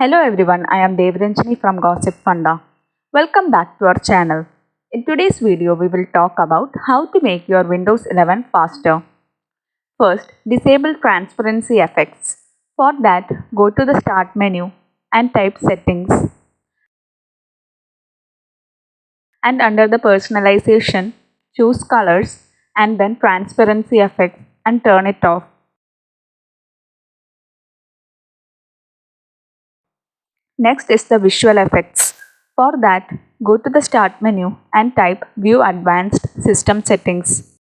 Hello everyone, I am Devranjani from Gossipfunda. Welcome back to our channel. In today's video, we will talk about how to make your Windows 11 faster. First, disable transparency effects. For that, go to the Start menu and type Settings. And under the Personalization, choose Colors and then Transparency Effects and turn it off. Next is the Visual Effects. For that, go to the Start menu and type View Advanced System Settings.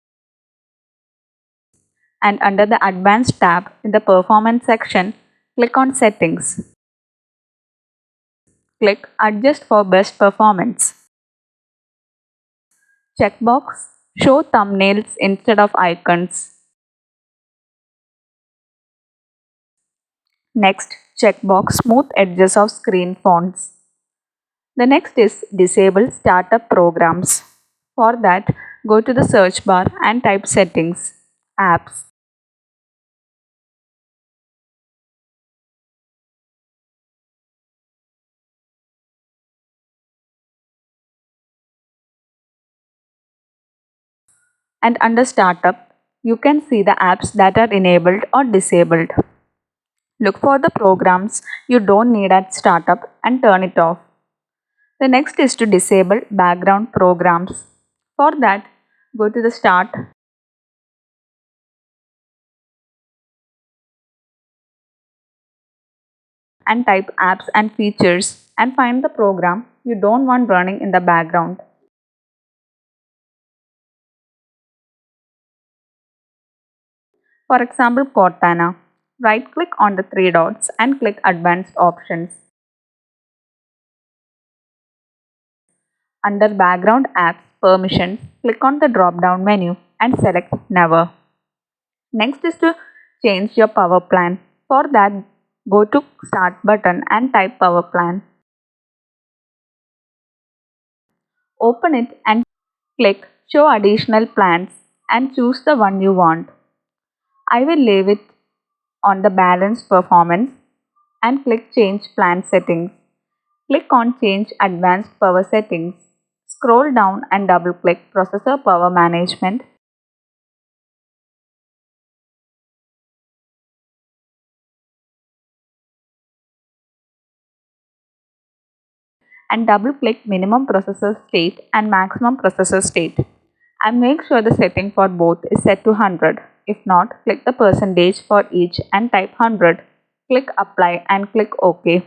And under the Advanced tab in the Performance section, click on Settings. Click Adjust for Best Performance. Checkbox Show thumbnails instead of icons. Next, checkbox Smooth edges of screen fonts. The next is Disable Startup Programs. For that, go to the search bar and type Settings, Apps. And under Startup, you can see the apps that are enabled or disabled. Look for the programs you don't need at startup and turn it off. The next is to disable background programs. For that, go to the Start and type Apps and Features and find the program you don't want running in the background. For example, Cortana. Right click on the three dots and click Advanced Options. Under Background Apps Permissions, click on the drop down menu and select Never. Next is to change your power plan. For that, go to Start button and type Power Plan. Open it and click Show Additional Plans and choose the one you want. I will leave it on the Balance Performance and click Change Plan Settings. Click on Change Advanced Power Settings. Scroll down and double click Processor Power Management. And double click Minimum Processor State and Maximum Processor State. And make sure the setting for both is set to 100. If not, click the percentage for each and type 100. Click Apply and click OK.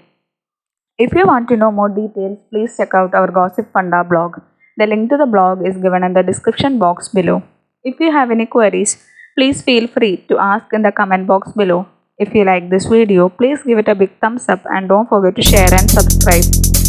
If you want to know more details, please check out our Gossipfunda blog. The link to the blog is given in the description box below. If you have any queries, please feel free to ask in the comment box below. If you like this video, please give it a big thumbs up and don't forget to share and subscribe.